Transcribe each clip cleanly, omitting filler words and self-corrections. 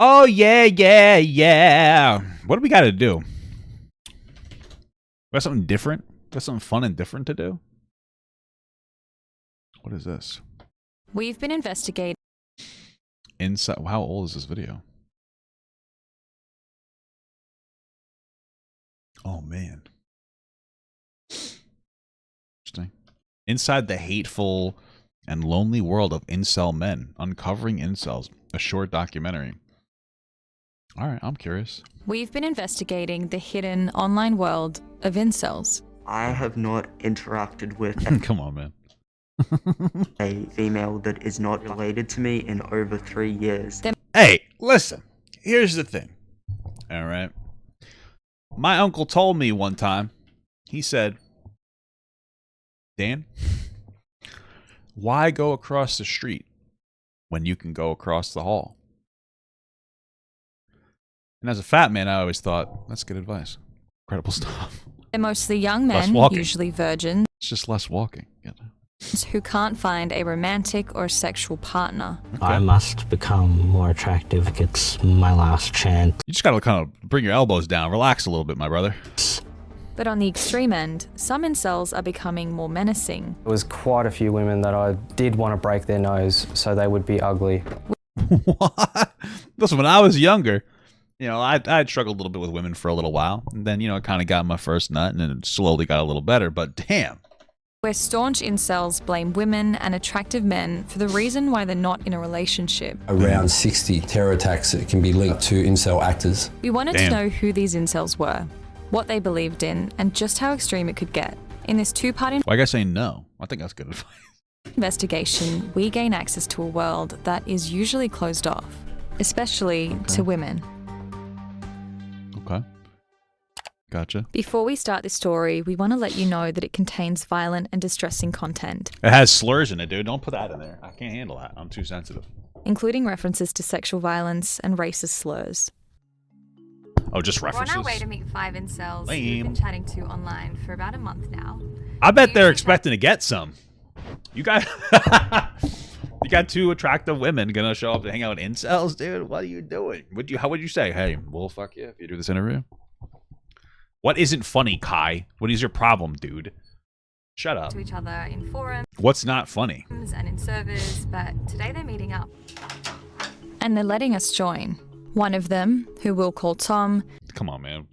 Oh, yeah, yeah, yeah. What do we got to do? We got something different? We got something fun and different to do? What is this? We've been investigating. Inside. How old is this video? Oh, man. Interesting. Inside the hateful and lonely world of incel men. Uncovering incels. A short documentary. All right, I'm curious. We've been investigating the hidden online world of incels. I have not interacted with Come on, man. a female that is not related to me in over 3 years. Hey, listen. Here's the thing. All right. My uncle told me one time, he said, Dan, why go across the street when you can go across the hall? And as a fat man, I always thought, that's good advice. Incredible stuff. They're mostly young men, usually virgins, It's just less walking. Yeah. who can't find a romantic or sexual partner. Okay. I must become more attractive. It's my last chance. You just got to kind of bring your elbows down. Relax a little bit, my brother. But on the extreme end, some incels are becoming more menacing. There was quite a few women that I did want to break their nose so they would be ugly. What? Listen, when I was younger, you know, I'd struggled a little bit with women for a little while. And then, you know, I kind of got my first nut and then it slowly got a little better. But damn. Where staunch incels blame women and attractive men for the reason why they're not in a relationship. Around 60 terror attacks that can be linked to incel actors. We wanted to know who these incels were, what they believed in, and just how extreme it could get. In this two-part Why are you guys saying no? I think that's good advice. investigation, we gain access to a world that is usually closed off, especially to women. Okay. Gotcha. Before we start this story, we want to let you know that it contains violent and distressing content, It has slurs in it, dude. Don't put that in there. I can't handle that. I'm too sensitive. including references to sexual violence and racist slurs. Oh, just references. We're on our way to meet 5 incels Lame. we've been chatting to online for about a month now. I bet they're expecting to get some. You got you got 2 attractive women gonna show up to hang out with incels, dude. What are you doing? How would you say? Hey, we'll fuck you if you do this interview. What isn't funny, Kai? What is your problem, dude? Shut up. To each other in forums What's not funny? and in servers, but today they're meeting up. And they're letting us join. One of them, who we'll call Tom, Come on, man.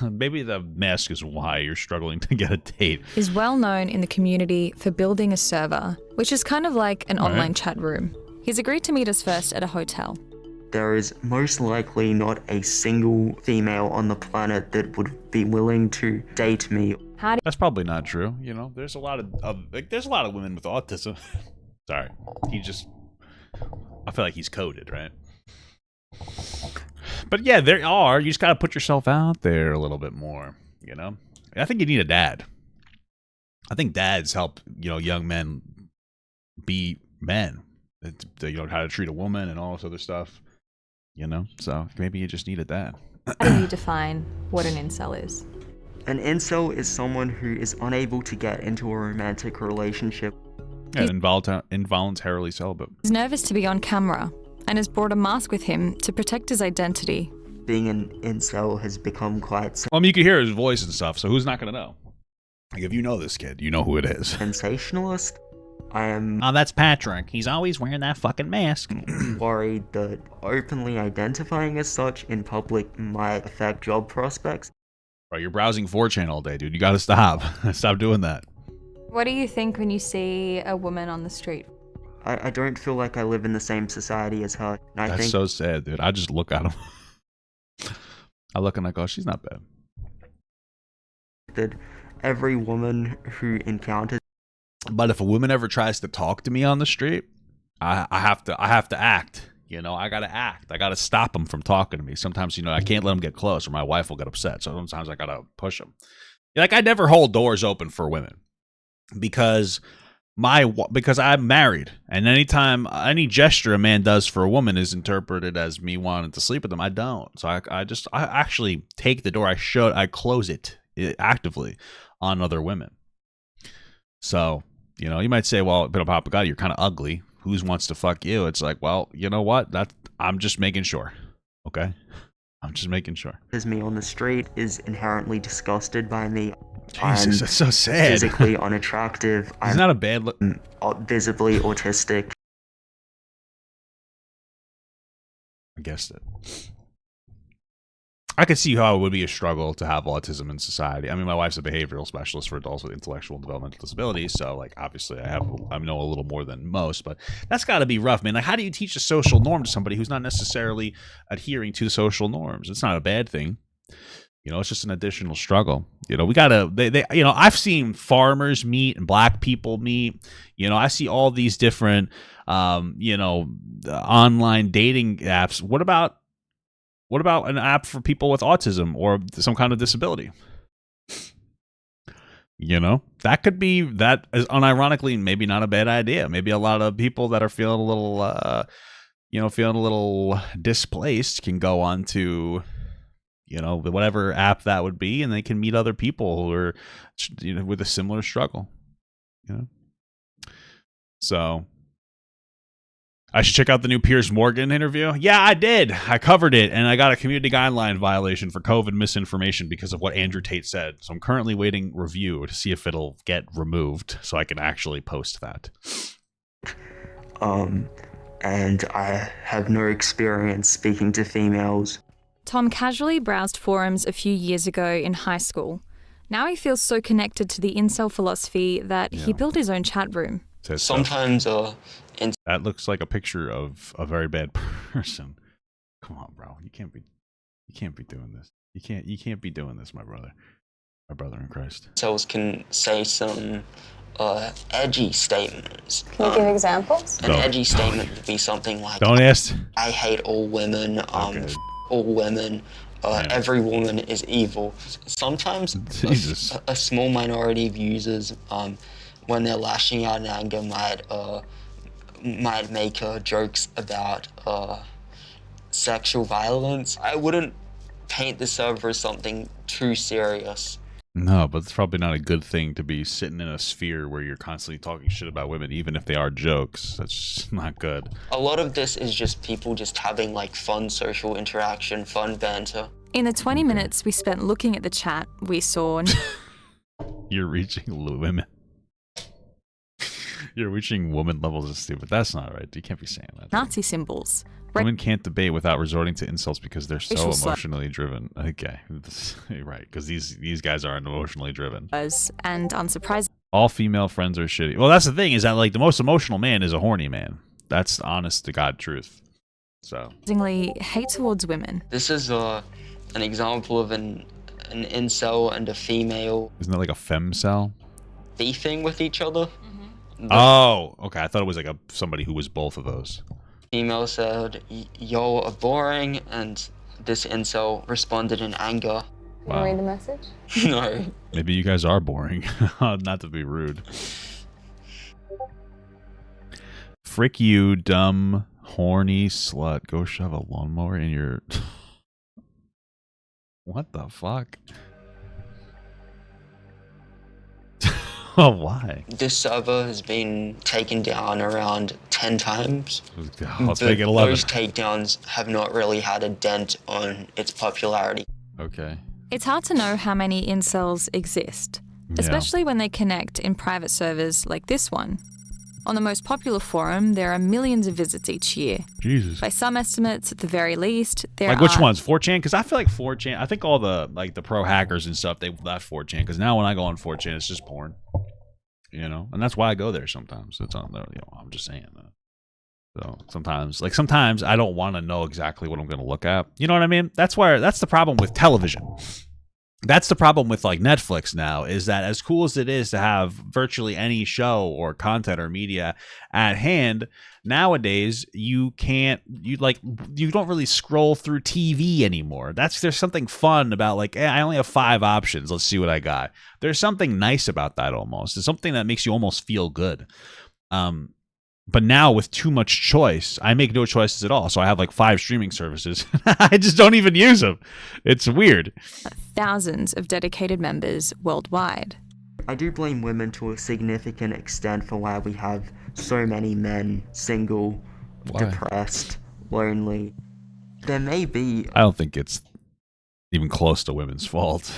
Maybe the mask is why you're struggling to get a date. is well known in the community for building a server, which is kind of like an online chat room. He's agreed to meet us first at a hotel. There is most likely not a single female on the planet that would be willing to date me. That's probably not true. You know, there's a lot of there's a lot of women with autism. Sorry, I feel like he's coded, right? But yeah, there are. You just got to put yourself out there a little bit more. You know, I think you need a dad. I think dads help young men be men. They know how to treat a woman and all this other stuff. You know, so maybe you just need a dad. How do you define what an incel is? An incel is someone who is unable to get into a romantic relationship. Yeah, involuntarily celibate. He's nervous to be on camera and has brought a mask with him to protect his identity. Being an incel has become quite Well, I mean, you can hear his voice and stuff, so who's not going to know? Like, if you know this kid, you know who it is. sensationalist. I am Oh, that's Patrick. He's always wearing that fucking mask. worried that openly identifying as such in public might affect job prospects. Bro, you're browsing 4chan all day, dude. You got to stop. Stop doing that. What do you think when you see a woman on the street? I don't feel like I live in the same society as her. And I That's think so sad, dude. I just look at him. I look and I go, she's not bad. that every woman who encounters But if a woman ever tries to talk to me on the street, I have to act. You know, I gotta act. I gotta stop them from talking to me. Sometimes, I can't let them get close, or my wife will get upset. So sometimes I gotta push them. Like, I never hold doors open for women because I'm married, and any gesture a man does for a woman is interpreted as me wanting to sleep with them. I don't. So I actually take the door. I close it actively on other women. So, you might say, well, but Papa God, you're kind of ugly. Who wants to fuck you? It's like, well, you know what? I'm just making sure. Okay. I'm just making sure. me on the street is inherently disgusted by me. Jesus, that's so sad. Physically unattractive. He's I'm not a bad look. visibly autistic. I guessed it. I could see how it would be a struggle to have autism in society. I mean, my wife's a behavioral specialist for adults with intellectual and developmental disabilities, so like obviously I know a little more than most, but that's got to be rough, man. Like, how do you teach a social norm to somebody who's not necessarily adhering to social norms? It's not a bad thing. You know, it's just an additional struggle. You know, we gotta. You know, I've seen farmers meet and black people meet. You know, I see all these different, you know, online dating apps. What about an app for people with autism or some kind of disability? You know, that could be, that is unironically maybe not a bad idea. Maybe a lot of people that are feeling a little, you know, feeling a little displaced can go on to, you know, whatever app that would be, and they can meet other people who are, you know, with a similar struggle. You know, so I should check out the new Piers Morgan interview. Yeah, I did. I covered it, and I got a community guideline violation for COVID misinformation because of what Andrew Tate said. So I'm currently waiting review to see if it'll get removed so I can actually post that. And I have no experience speaking to females. Tom casually browsed forums a few years ago in high school. Now he feels so connected to the incel philosophy that he built his own chat room. Sometimes, that looks like a picture of a very bad person. Come on, bro. You can't be doing this. You can't be doing this, my brother in Christ. incels can say some edgy statements. Can you give examples? An edgy statement would be something like, Don't ask. I hate all women, Okay. all women, every woman is evil. Sometimes Jesus. a small minority of users, when they're lashing out in anger, might make jokes about sexual violence. I wouldn't paint the server as something too serious. No, but it's probably not a good thing to be sitting in a sphere where you're constantly talking shit about women, even if they are jokes. That's just not good. A lot of this is just people just having like fun social interaction, fun banter. In the 20 minutes we spent looking at the chat, we saw You're reaching women. You're reaching woman levels of stupid. That's not right. You can't be saying that. Nazi symbols, Women can't debate without resorting to insults because they're so Racial slur. emotionally driven. Okay, right, because these guys aren't emotionally driven. and unsurprisingly, All female friends are shitty. Well, that's the thing, is that like the most emotional man is a horny man. That's honest to God truth. So hate towards women. This is an example of an incel and a female isn't that like a femcel? beefing with each other. Oh, okay. I thought it was like somebody who was both of those. Female said, "Y'all are boring," and this incel responded in anger. Can you read the message? No. Maybe you guys are boring. Not to be rude. Frick you, dumb, horny slut. Go shove a lawnmower in your... What the fuck? Oh, why? This server has been taken down around 10 times. Let's make it 11. Those takedowns have not really had a dent on its popularity. Okay. It's hard to know how many incels exist, especially when they connect in private servers like this one. On the most popular forum, there are millions of visits each year. Jesus. By some estimates, at the very least, there are... Like which ones? 4chan? Because I feel like 4chan, I think all the like the pro hackers and stuff, they left 4chan. Because now when I go on 4chan, it's just porn. You know? And that's why I go there sometimes. It's on there, you know, I'm just saying that. So sometimes I don't want to know exactly what I'm going to look at. You know what I mean? That's the problem with television. That's the problem with like Netflix now, is that as cool as it is to have virtually any show or content or media at hand, nowadays you don't really scroll through TV anymore. There's something fun about like, I only have 5 options. Let's see what I got. There's something nice about that almost. It's something that makes you almost feel good. But now with too much choice, I make no choices at all. So I have like 5 streaming services. I just don't even use them. It's weird. Thousands of dedicated members worldwide. I do blame women to a significant extent for why we have so many men single, depressed, lonely. there may be. I don't think it's even close to women's fault.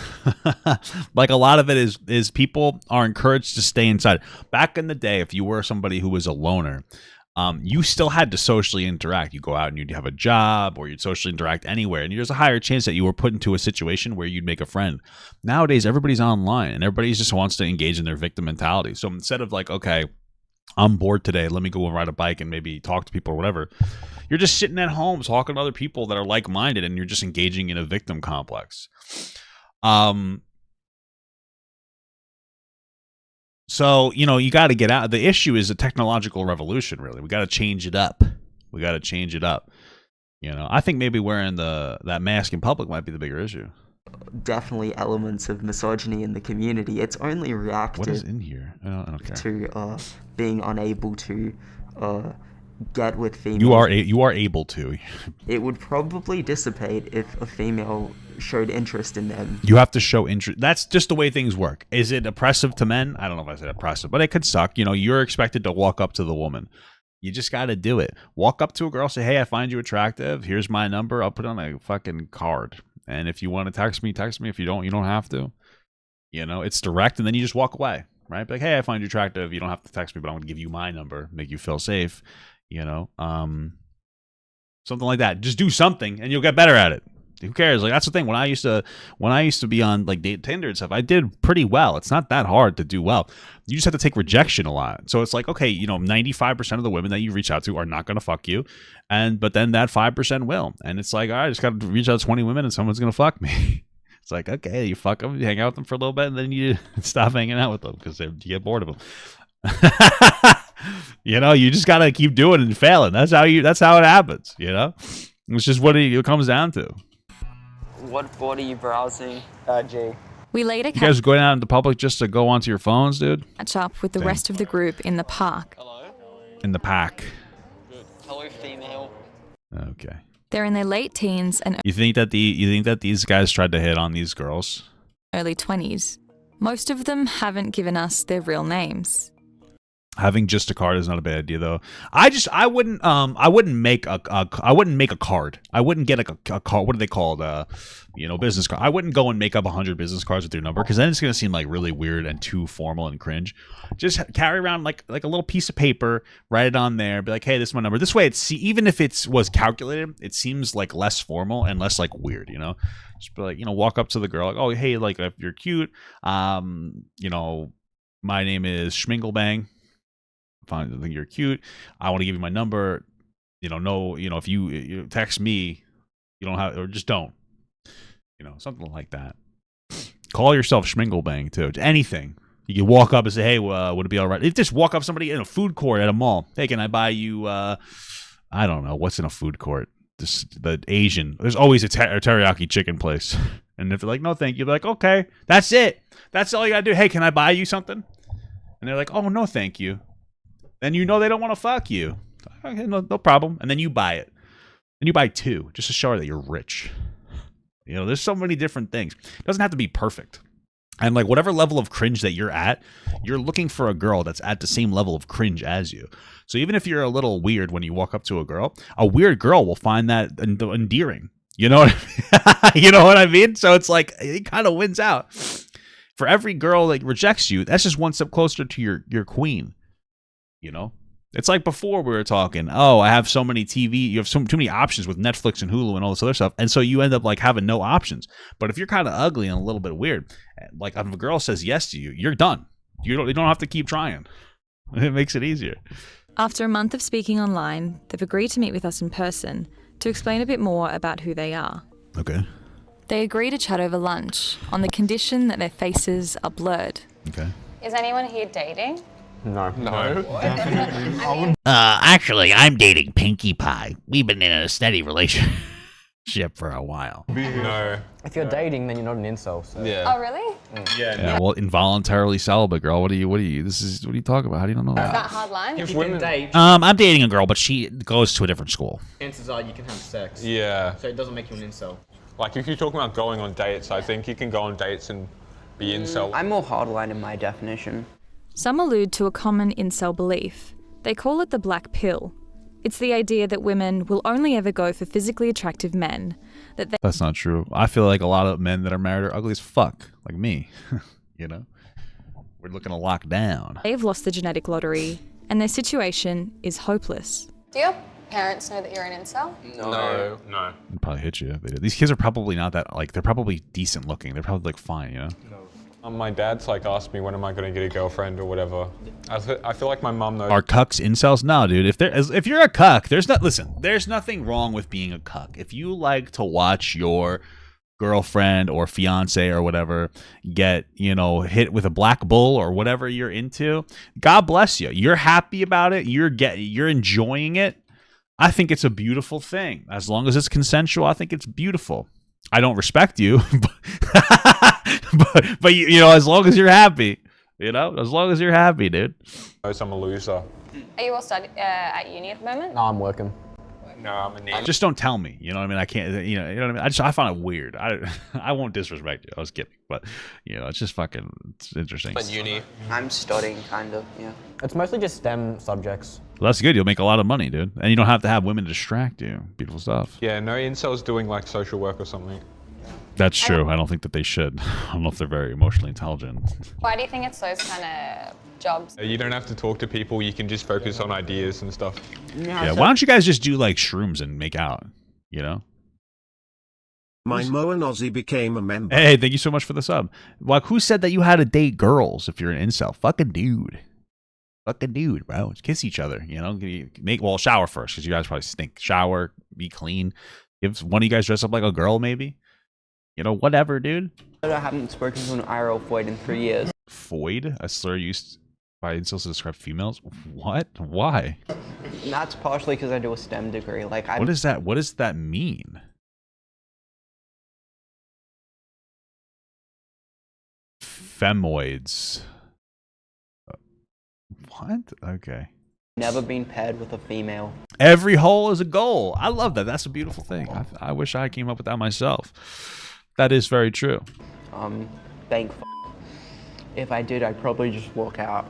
Like, a lot of it is people are encouraged to stay inside. Back in the day, if you were somebody who was a loner, you still had to socially interact. You go out and you'd have a job, or you'd socially interact anywhere, and there's a higher chance that you were put into a situation where you'd make a friend. Nowadays, everybody's online, and everybody just wants to engage in their victim mentality. So instead of like, okay, I'm bored today, let me go and ride a bike and maybe talk to people or whatever, you're just sitting at home talking to other people that are like-minded, and you're just engaging in a victim complex. So, you know, you got to get out. The issue is a technological revolution, really. We got to change it up. You know, I think maybe wearing that mask in public might be the bigger issue. Definitely elements of misogyny in the community. It's only reactive. What is in here? I don't care. To being unable to get with females. You are able to. It would probably dissipate if a female showed interest in them. You have to show interest. That's just the way things work. Is it oppressive to men? I don't know if I said oppressive, but it could suck. You know, you're expected to walk up to the woman. You just got to do it. Walk up to a girl, say, hey, I find you attractive. Here's my number. I'll put it on a fucking card. And if you want to text me, text me. If you don't, you don't have to. You know, it's direct, and then you just walk away, right? Like, hey, I find you attractive. You don't have to text me, but I'm going to give you my number, make you feel safe. You know, something like that. Just do something, and you'll get better at it. Who cares? Like, that's the thing. When I used to be on like Tinder and stuff, I did pretty well. It's not that hard to do well. You just have to take rejection a lot. So it's like, okay, you know, 95% of the women that you reach out to are not going to fuck you, but then that 5% will. And it's like, all right, I just got to reach out to 20 women, and someone's going to fuck me. It's like, okay, you fuck them, you hang out with them for a little bit, and then you stop hanging out with them because you get bored of them. You know, you just gotta keep doing it and failing. That's how it happens. You know, it's just what it comes down to. What board are you browsing? G. We later You guys going out into public just to go onto your phones, dude? catch up with the rest of the group in the park. Hello. In the pack. Good. Hello, female. Okay. They're in their late teens and You think that these guys tried to hit on these girls? early 20s. Most of them haven't given us their real names. Having just a card is not a bad idea, though. I wouldn't make a card. I wouldn't get a card. What are they called? Business card. I wouldn't go and make up 100 business cards with your number, because then it's gonna seem like really weird and too formal and cringe. Just carry around like a little piece of paper, write it on there, be like, hey, this is my number. This way, even if it was calculated, it seems like less formal and less like weird. You know, just be like, walk up to the girl, like, oh, hey, like, if you're cute, my name is Schminglebang. I think you're cute. I want to give you my number. If you text me, you don't have, or just don't. Something like that. Call yourself Schminglebang too. Anything. You can walk up and say, hey, would it be all right? Just walk up somebody in a food court at a mall. Hey, can I buy you, I don't know, what's in a food court? The Asian. There's always a teriyaki chicken place. And if they're like, no, thank you, you'll be like, okay, that's it. That's all you got to do. Hey, can I buy you something? And they're like, oh, no, thank you. Then they don't want to fuck you. Okay, no problem. And then you buy it. And you buy two, just to show her that you're rich. There's so many different things. It doesn't have to be perfect. And like whatever level of cringe that you're at, you're looking for a girl that's at the same level of cringe as you. So even if you're a little weird when you walk up to a weird girl will find that endearing. You know what I mean? You know what I mean? So it's like, it kind of wins out. For every girl that rejects you, that's just one step closer to your queen. It's like before we were talking, oh, I have so many TV, you have too many options with Netflix and Hulu and all this other stuff, and so you end up like having no options. But if you're kind of ugly and a little bit weird, like if a girl says yes to you, you're done. You don't have to keep trying. It makes it easier. After a month of speaking online, they've agreed to meet with us in person to explain a bit more about who they are. Okay. They agree to chat over lunch on the condition that their faces are blurred. Okay. Is anyone here dating? No. Actually, I'm dating Pinkie Pie. We've been in a steady relationship for a while. No. If you're dating, then you're not an incel. So. Yeah. Oh, really? Yeah. Well, involuntarily celibate, girl. What are you talking about? How do you don't know Is that? that hard line? If you can date, I'm dating a girl, but she goes to a different school. chances are you can have sex. Yeah. So it doesn't make you an incel. Like if you're talking about going on dates, I think you can go on dates and be incel. I'm more hardline in my definition. Some allude to a common incel belief. They call it the black pill. It's the idea that women will only ever go for physically attractive men, that That's not true. I feel like a lot of men that are married are ugly as fuck, like me. You know? We're looking to lock down. they've lost the genetic lottery and their situation is hopeless. Do your parents know that you're an incel? No. They'd probably hit you if they did. These kids are probably not that, like, they're probably decent looking. They're probably, like, fine, you know? My dad's like asked me when am I going to get a girlfriend or whatever. I feel like my mum knows. Are cucks incels? No, dude. If you're a cuck, there's nothing wrong with being a cuck. If you like to watch your girlfriend or fiance or whatever get, hit with a black bull or whatever you're into, God bless you. You're happy about it. You're enjoying it. I think it's a beautiful thing. As long as it's consensual, I think it's beautiful. I don't respect you, but as long as you're happy, as long as you're happy, dude. I'm a loser. Are you all at uni at the moment? No, I'm working. No, I'm a need. Just don't tell me. You know what I mean? I can't. You know what I mean? I find it weird. I won't disrespect you. I was kidding, but it's just fucking. It's interesting. At uni. I'm studying, kind of, yeah. It's mostly just STEM subjects. Well, that's good. You'll make a lot of money, dude, and you don't have to have women to distract you. Beautiful stuff. Yeah, no incels doing like social work or something. That's true. I don't think that they should. I don't know if they're very emotionally intelligent. Why do you think it's those kind of jobs? You don't have to talk to people. You can just focus on ideas and stuff. Yeah. Why don't you guys just do like shrooms and make out? My Moan Aussie became a member. Hey, thank you so much for the sub. Like, who said that you had to date girls if you're an incel? Fucking dude. Fucking dude, bro. Kiss each other, shower first, because you guys probably stink. Shower, be clean. If one of you guys dress up like a girl, maybe. Whatever, dude. I haven't spoken to an IRL void in 3 years. Foid? A slur used by incels to describe females? What? Why? That's partially because I do a STEM degree. What is that? What does that mean? Femoids. What? Okay. Never been paired with a female. Every hole is a goal. I love that. That's a beautiful thing. I wish I came up with that myself. That is very true. Thank If I did, I'd probably just walk out.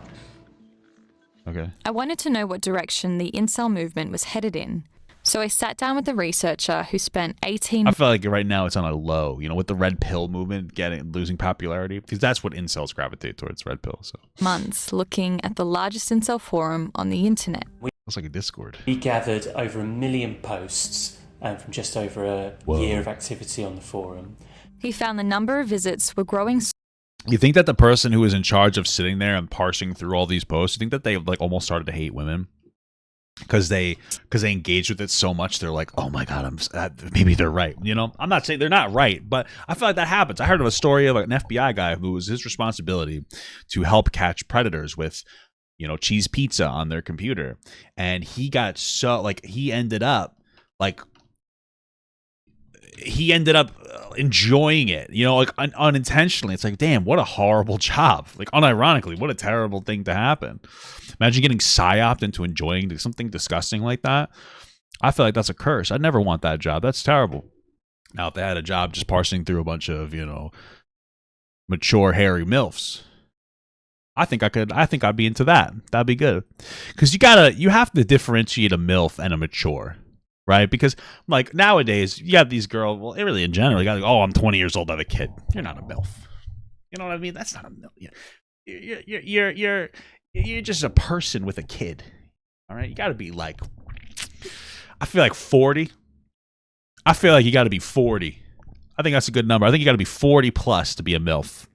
Okay. I wanted to know what direction the incel movement was headed in. So I sat down with a researcher who spent 18 I feel like right now it's on a low, with the red pill movement losing popularity, because that's what incels gravitate towards, red pill. So months looking at the largest incel forum on the internet. It's like a Discord. We gathered over 1 million posts from just over a year of activity on the forum. He found the number of visits were growing. You think that the person who is in charge of sitting there and parsing through all these posts, you think that they almost started to hate women? Because they engage with it so much, they're like, oh my God, maybe they're right. I'm not saying they're not right, but I feel like that happens. I heard of a story of an FBI guy who was his responsibility to help catch predators with, cheese pizza on their computer. And he got he ended up enjoying it, unintentionally. It's like, damn, what a horrible job. Unironically, what a terrible thing to happen. Imagine getting psyoped into enjoying something disgusting like that. I feel like that's a curse. I'd never want that job. That's terrible. Now, if they had a job just parsing through a bunch of, mature, hairy MILFs, I think I'd be into that. That'd be good. Because you have to differentiate a MILF and a mature. Right? Because nowadays you have these girls, well, really in general, you got I'm 20 years old, I have a kid. You're not a MILF. You know what I mean? That's not a MILF. You're just a person with a kid. All right? You got to be I feel like 40. I feel like you got to be 40. I think that's a good number. I think you got to be 40 plus to be a MILF.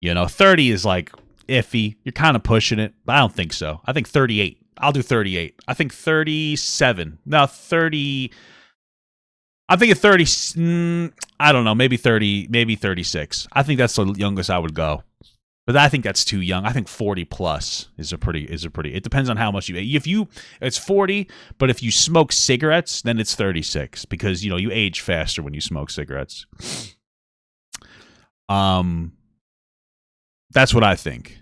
30 is iffy. You're kind of pushing it, but I don't think so. I think 38. I'll do 38. I think 37. No, 30. I'm thinking 30. I don't know. Maybe 30. Maybe 36. I think that's the youngest I would go. But I think that's too young. I think 40 plus is a pretty. It depends on how much you. It's 40, but if you smoke cigarettes, then it's 36 because you age faster when you smoke cigarettes. That's what I think.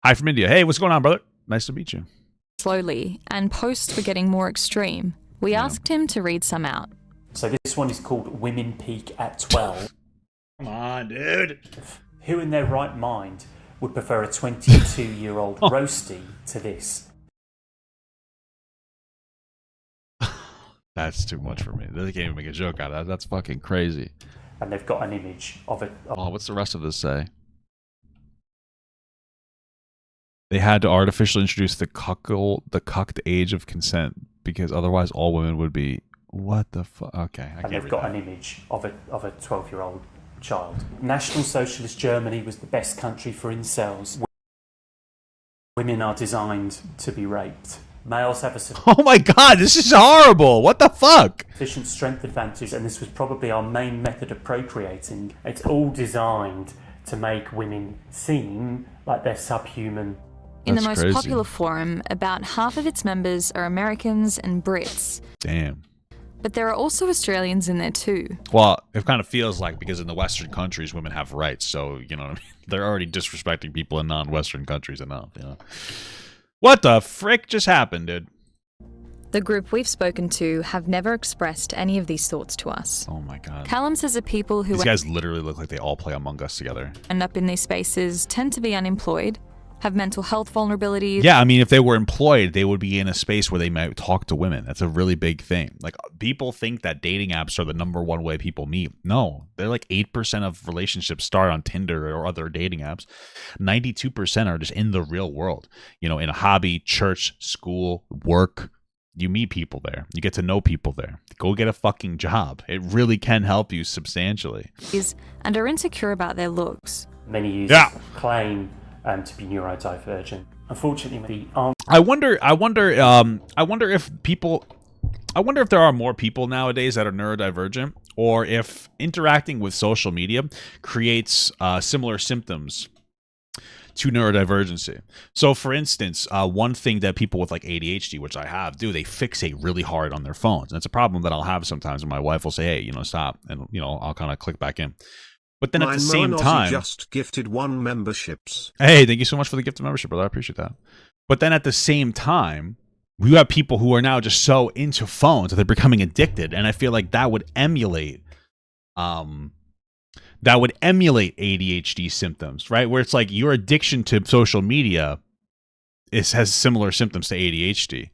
Hi from India. Hey, what's going on, brother? Nice to meet you. Slowly, and posts were getting more extreme. We asked him to read some out. So this one is called Women Peak at 12. Come on, dude. Who in their right mind would prefer a 22-year-old roastie to this. That's too much for me. They can't even make a joke out of that. That's fucking crazy. And they've got an image of it. Oh, what's the rest of this say? They had to artificially introduce the cucked age of consent because otherwise all women would be. What the fuck? Okay, I can't And they've read got that. an image of a 12-year-old child. National Socialist Germany was the best country for incels. Women are designed to be raped. Males have a Oh my god, this is horrible. What the fuck? sufficient strength advantage, and this was probably our main method of procreating. It's all designed to make women seem like they're subhuman. In the That's most crazy. popular forum, about half of its members are Americans and Brits. Damn. But there are also Australians in there too. Well, it kind of feels like because in the Western countries, women have rights. So, you know what I mean? They're already disrespecting people in non-Western countries enough, you know? What the frick just happened, dude? The group we've spoken to have never expressed any of these thoughts to us. Oh my god. Callum says the people who These guys literally look like they all play Among Us together. end up in these spaces tend to be unemployed, have mental health vulnerabilities. Yeah, I mean, if they were employed, they would be in a space where they might talk to women. That's a really big thing. Like, people think that dating apps are the #1 way people meet. No, they're like 8% of relationships start on Tinder or other dating apps. 92% are just in the real world. You know, in a hobby, church, school, work. You meet people there. You get to know people there. Go get a fucking job. It really can help you substantially. And are insecure about their looks. Many users claim to be neurodivergent. Unfortunately, the answer I wonder if there are more people nowadays that are neurodivergent, or if interacting with social media creates similar symptoms to neurodivergency. So, for instance, one thing that people with like ADHD, which I have, do, they fixate really hard on their phones. And it's a problem that I'll have sometimes when my wife will say, hey, you know, stop. And, you know, I'll kind of click back in. But then at the same time, just gifted 1 memberships. Hey, thank you so much for the gift of membership, brother. I appreciate that. But then at the same time, we have people who are now just so into phones that they're becoming addicted, and I feel like that would emulate ADHD symptoms, right? Where it's like your addiction to social media has similar symptoms to ADHD.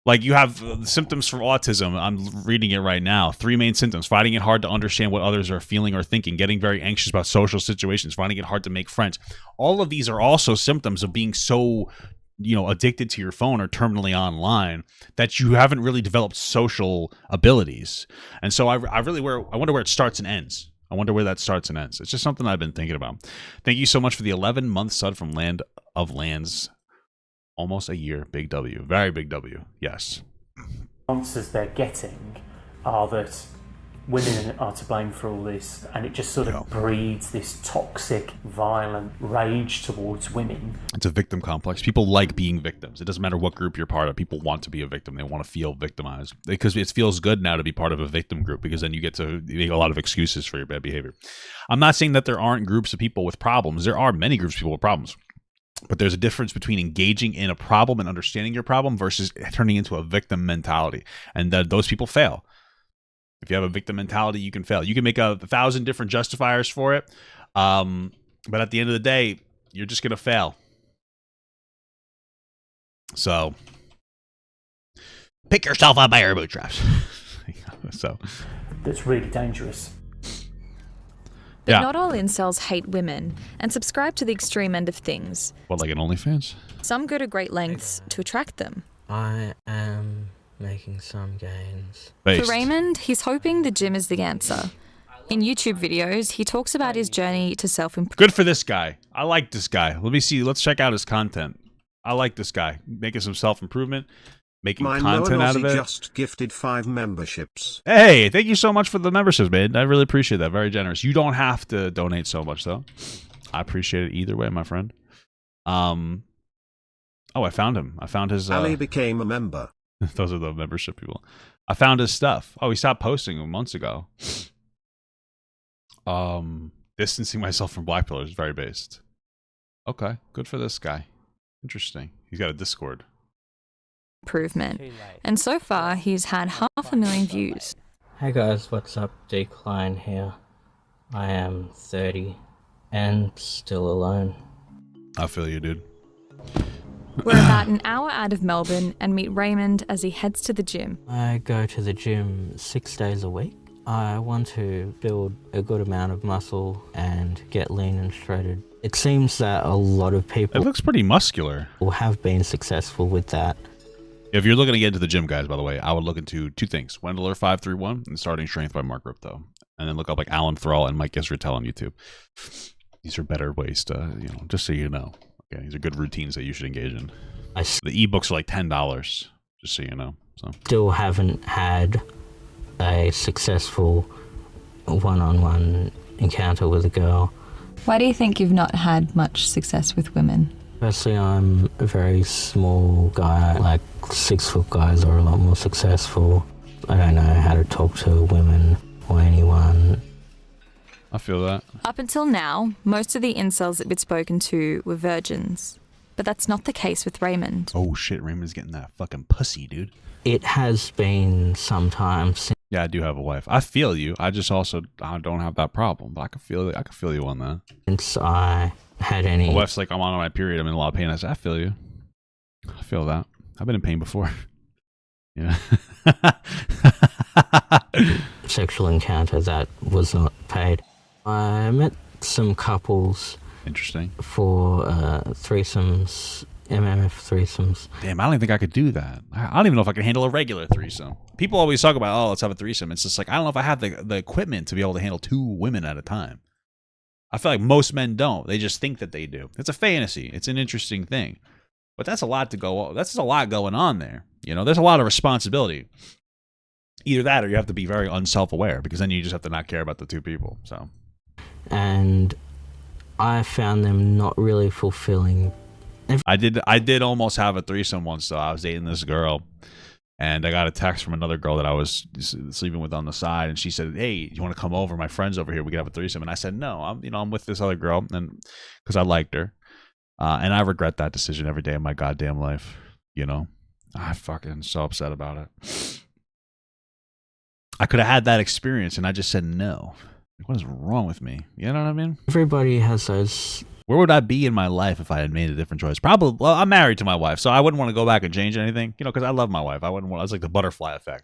Like, you have the symptoms for autism. I'm reading it right now. 3 main symptoms: finding it hard to understand what others are feeling or thinking, getting very anxious about social situations, finding it hard to make friends. All of these are also symptoms of being so, you know, addicted to your phone or terminally online that you haven't really developed social abilities. And so I wonder where it starts and ends. I wonder where that starts and ends. It's just something I've been thinking about. Thank you so much for the 11-month sub from Land of Lands. Almost a year. Big W. Very big W. Yes. answers they're getting are that women are to blame for all this, and it just sort of breeds this toxic, violent rage towards women. It's a victim complex. People like being victims. It doesn't matter what group you're part of. People want to be a victim. They want to feel victimized because it feels good now to be part of a victim group, because then you get to make a lot of excuses for your bad behavior. I'm not saying that there aren't groups of people with problems. There are many groups of people with problems. But there's a difference between engaging in a problem and understanding your problem versus turning into a victim mentality. And those people fail. If you have a victim mentality, you can fail. You can make 1,000 different justifiers for it. But at the end of the day, you're just going to fail. So pick yourself up by your bootstraps. So that's really dangerous. But not all incels hate women and subscribe to the extreme end of things. What, like an OnlyFans? Some go to great lengths to attract them. I am making some gains. For Raymond, he's hoping the gym is the answer. In YouTube videos, he talks about his journey to self-improvement. Good for this guy. I like this guy. Let me see. Let's check out his content. I like this guy. Making some self-improvement. Making content out of it. Just gifted 5 memberships. Hey, thank you so much for the memberships, man. I really appreciate that. Very generous. You don't have to donate so much, though. I appreciate it either way, my friend. Oh, I found him. I found his... Ali became a member. Those are the membership people. I found his stuff. Oh, he stopped posting months ago. Distancing myself from black pillars. Very based. Okay, good for this guy. Interesting. He's got a Discord. improvement. And so far, he's had 500,000 views. Hey guys, what's up? Decline here. I am 30 and still alone. I feel you, dude. We're about an hour out of Melbourne and meet Raymond as he heads to the gym. I go to the gym 6 days a week. I want to build a good amount of muscle and get lean and shredded. It seems that a lot of people... It looks pretty muscular. ...have been successful with that. If you're looking to get into the gym, guys, by the way, I would look into two things. Wendler 531 and Starting Strength by Mark Ripto. And then look up like Alan Thrall and Mike Israetel on YouTube. These are better ways to, just so you know. Okay, these are good routines that you should engage in. The ebooks are like $10, just so you know. So still haven't had a successful one-on-one encounter with a girl. Why do you think you've not had much success with women? Firstly, I'm a very small guy. Like 6 foot guys are a lot more successful. I don't know how to talk to women or anyone. I feel that. Up until now, most of the incels that we'd spoken to were virgins. But that's not the case with Raymond. Oh shit, Raymond's getting that fucking pussy, dude. It has been some time since... Yeah, I do have a wife. I feel you. I don't have that problem, but I can feel you on that. Since I had any... My wife's like, I'm on my period, I'm in a lot of pain. I said, I feel you. I feel that. I've been in pain before. Yeah. Sexual encounter that was not paid. I met some couples. Interesting. For threesomes, MMF threesomes. Damn, I don't even think I could do that. I don't even know if I can handle a regular threesome. People always talk about, oh, let's have a threesome. It's just like, I don't know if I have the equipment to be able to handle 2 women at a time. I feel like most men don't. They just think that they do. It's a fantasy. It's an interesting thing. But that's a lot going on there. There's a lot of responsibility. Either that or you have to be very unself-aware, because then you just have to not care about the 2 people. So. And I found them not really fulfilling. I did almost have a threesome once, though. I was dating this girl, and I got a text from another girl that I was sleeping with on the side, and she said, "Hey, you want to come over? My friend's over here. We could have a threesome." And I said, "No, I'm with this other girl," and because I liked her, and I regret that decision every day of my goddamn life. I fucking so upset about it. I could have had that experience, and I just said no. What is wrong with me? You know what I mean? Everybody has those. Where would I be in my life if I had made a different choice? Probably. Well, I'm married to my wife, so I wouldn't want to go back and change anything. Because I love my wife. I wouldn't want. It's like the butterfly effect.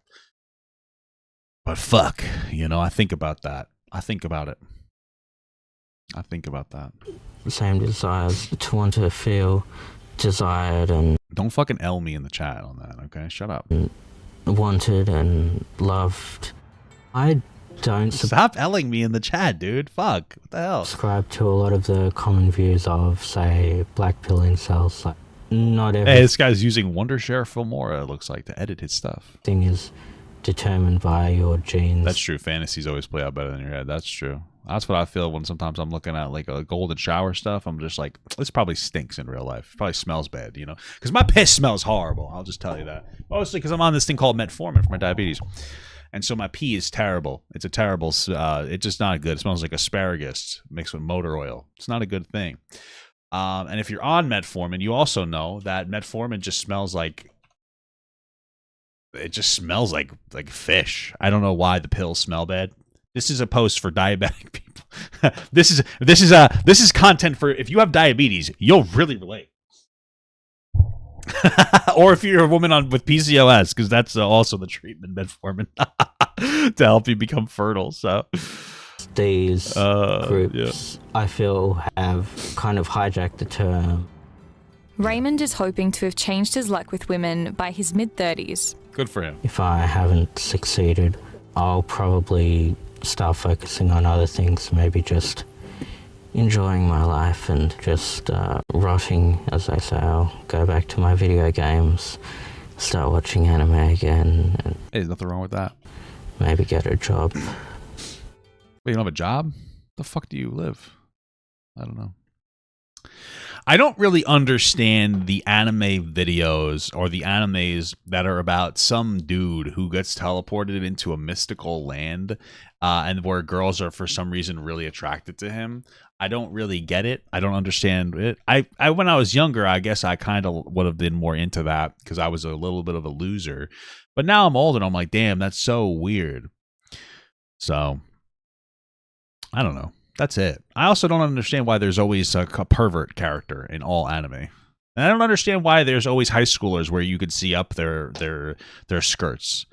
But fuck, I think about that. I think about it. I think about that. Same desires to want to feel desired and. Don't fucking L me in the chat on that, okay? Shut up. Wanted and loved. I don't stop L-ing me in the chat, dude. Fuck. What the hell? Subscribe to a lot of the common views of, say, black pill incels. Like, not everything. Hey, this guy's using Wondershare Filmora, it looks like, to edit his stuff. Thing is determined by your genes. That's true. Fantasies always play out better than your head. That's true. That's what I feel when sometimes I'm looking at like a golden shower stuff. I'm just like, this probably stinks in real life. It probably smells bad, because my piss smells horrible. I'll just tell you that. Mostly because I'm on this thing called metformin for my diabetes. And so my pee is terrible. It's a terrible, it's just not good. It smells like asparagus mixed with motor oil. It's not a good thing. And if you're on metformin, you also know that metformin just smells like, like fish. I don't know why the pills smell bad. This is a post for diabetic people. This is content for if you have diabetes, you'll really relate. Or if you're a woman with PCOS, because that's also the treatment metformin to help you become fertile. So these groups, I feel, have kind of hijacked the term. Raymond is hoping to have changed his luck with women by his mid-30s. Good for him. If I haven't succeeded, I'll probably start focusing on other things, maybe just enjoying my life and just rotting, as they say. I'll go back to my video games, start watching anime again. And hey, there's nothing wrong with that. Maybe get a job. Wait, you don't have a job? The fuck do you live? I don't know. I don't really understand the anime videos or the animes that are about some dude who gets teleported into a mystical land and where girls are for some reason really attracted to him. I don't really get it. I don't understand it. I when I was younger, I guess I kind of would have been more into that because I was a little bit of a loser. But now I'm older and I'm like, damn, that's so weird. So, I don't know. That's it. I also don't understand why there's always a pervert character in all anime. And I don't understand why there's always high schoolers where you could see up their skirts.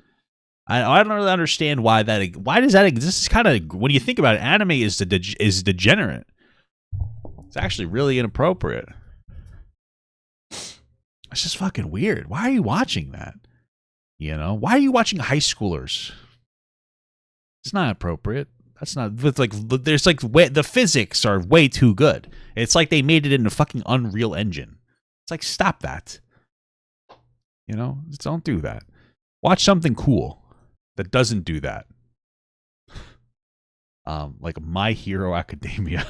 I don't really understand why does that exist? It's kind of, when you think about it, anime is degenerate. It's actually really inappropriate. It's just fucking weird. Why are you watching that? You know, why are you watching high schoolers? It's not appropriate. That's not, like, there's like, the physics are way too good. It's like they made it in a fucking Unreal Engine. It's like, stop that. You know, don't do that. Watch something cool that doesn't do that. Like My Hero Academia.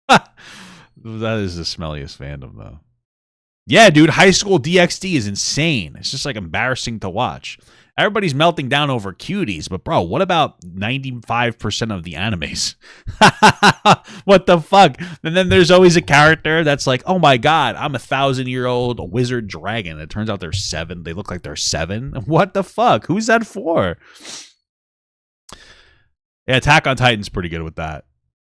That is the smelliest fandom, though. Yeah, dude, High School DxD is insane. It's just like embarrassing to watch. Everybody's melting down over cuties, but bro, what about 95% of the animes? What the fuck? And then there's always a character that's like, oh my god, I'm 1,000-year-old wizard dragon. It turns out they're 7. They look like they're 7. What the fuck? Who's that for? Yeah, Attack on Titan's pretty good with that.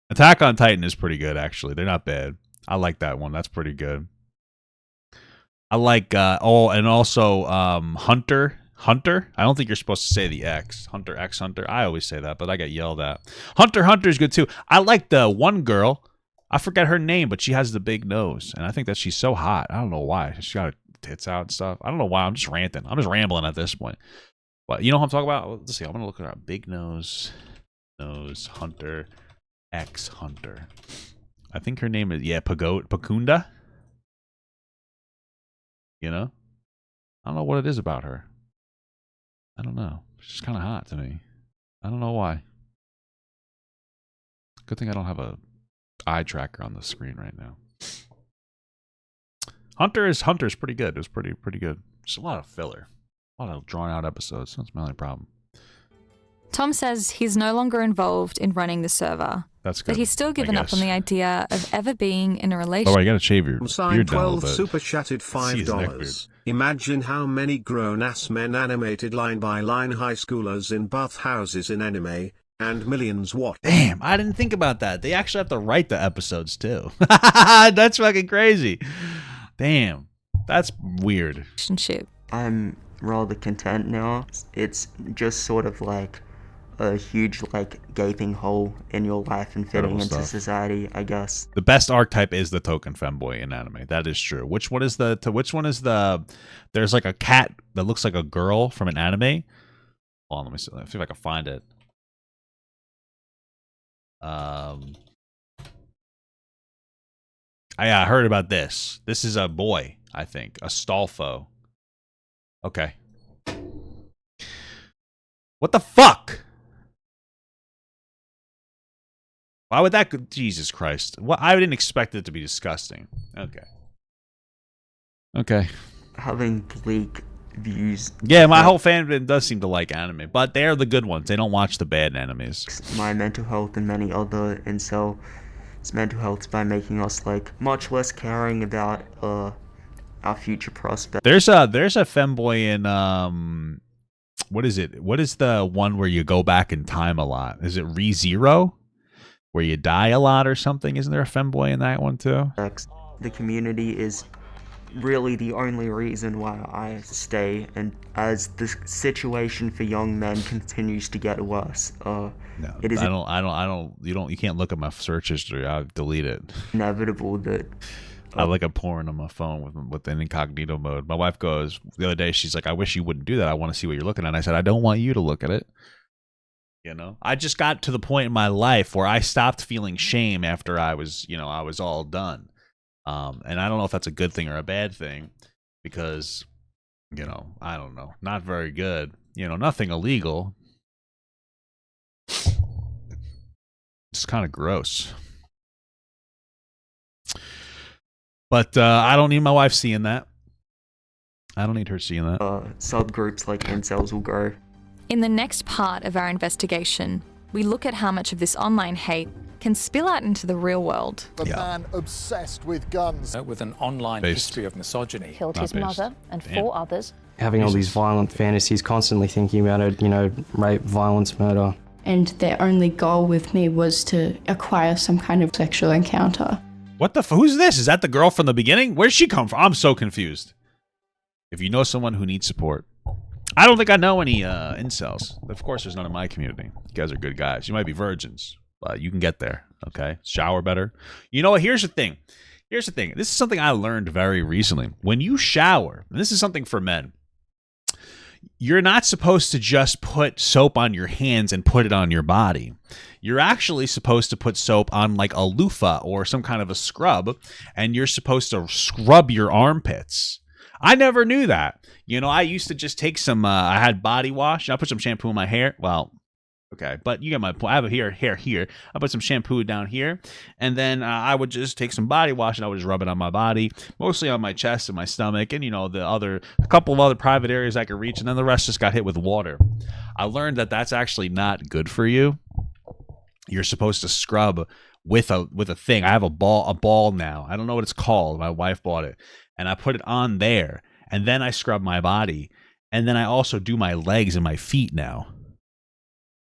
Attack on Titan is pretty good, actually. They're not bad. I like that one. That's pretty good. I like, and also Hunter. I don't think you're supposed to say the X. Hunter X Hunter. I always say that, but I get yelled at. Hunter's good too. I like the one girl. I forget her name, but she has the big nose, and I think that she's so hot. I don't know why. She got her tits out and stuff. I don't know why. I'm just ranting. I'm just rambling at this point. But you know what I'm talking about? Let's see. I'm gonna look at her. Big nose, Hunter X Hunter. I think her name is Pakunda. You know, I don't know what it is about her. I don't know. She's kind of hot to me. I don't know why. Good thing I don't have a eye tracker on the screen right now. Hunter's pretty good. It was pretty good. Just a lot of filler. A lot of drawn out episodes. That's my only problem. Tom says he's no longer involved in running the server. That's good. But he's still given up on the idea of ever being in a relationship. Oh, you gotta shave your beard down a little bit. Super chatted $5. Imagine how many grown-ass men animated line-by-line high schoolers in bathhouses in anime, and millions watch. Damn, I didn't think about that. They actually have to write the episodes, too. That's fucking crazy. Damn, that's weird. Relationship. I'm rather content now. It's just sort of like a huge, like, gaping hole in your life and fitting into society, I guess. The best archetype is the token femboy in anime. That is true. Which one is the there's like a cat that looks like a girl from an anime. Hold on, let me see if I can find it. I heard about this. This is a boy, I think. A Stolfo. Okay. What the fuck? Why would that... Jesus Christ. Well, I didn't expect it to be disgusting. Okay. Okay. Having bleak views. Yeah, my whole fandom does seem to like anime, but they're the good ones. They don't watch the bad animes. My mental health and many other incels' mental health by making us, like, much less caring about our future prospects. There's a femboy in... What is it? What is the one where you go back in time a lot? Is it ReZero? Where you die a lot or something? Isn't there a femboy in that one too? The community is really the only reason why I stay, and as the situation for young men continues to get worse, it is you can't look at my search history. I'll delete it. Inevitable that I like a porn on my phone with an incognito mode. My wife goes the other day, she's like, I wish you wouldn't do that. I want to see what you're looking at. And I said, I don't want you to look at it. You know, I just got to the point in my life where I stopped feeling shame after I was all done. And I don't know if that's a good thing or a bad thing because, I don't know, not very good. Nothing illegal. It's kind of gross. But I don't need my wife seeing that. I don't need her seeing that. Subgroups like incels will grow. In the next part of our investigation, we look at how much of this online hate can spill out into the real world. A man obsessed with guns. With an online history of misogyny. Killed his mother and 4 others. Having all these violent fantasies, constantly thinking about it, you know, rape, violence, murder. And their only goal with me was to acquire some kind of sexual encounter. What the who's this? Is that the girl from the beginning? Where'd she come from? I'm so confused. If you know someone who needs support. I don't think I know any incels. Of course, there's none in my community. You guys are good guys. You might be virgins, but you can get there, okay? Shower better. You know what? Here's the thing. This is something I learned very recently. When you shower, and this is something for men, you're not supposed to just put soap on your hands and put it on your body. You're actually supposed to put soap on like a loofah or some kind of a scrub, and you're supposed to scrub your armpits. I never knew that. You know, I used to just take some, I had body wash, and I put some shampoo in my hair. Well, okay, but you get my point. I have a hair here. I put some shampoo down here, and then I would just take some body wash, and I would just rub it on my body, mostly on my chest and my stomach, and, you know, a couple of other private areas I could reach, and then the rest just got hit with water. I learned that that's actually not good for you. You're supposed to scrub with a thing. I have a ball now. I don't know what it's called. My wife bought it. And I put it on there, and then I scrub my body, and then I also do my legs and my feet now.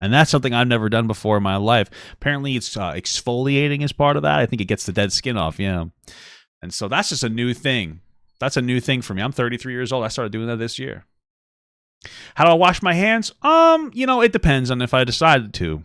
And that's something I've never done before in my life. Apparently, it's exfoliating is part of that. I think it gets the dead skin off, yeah. And so that's just a new thing. That's a new thing for me. I'm 33 years old. I started doing that this year. How do I wash my hands? You know, it depends on if I decided to.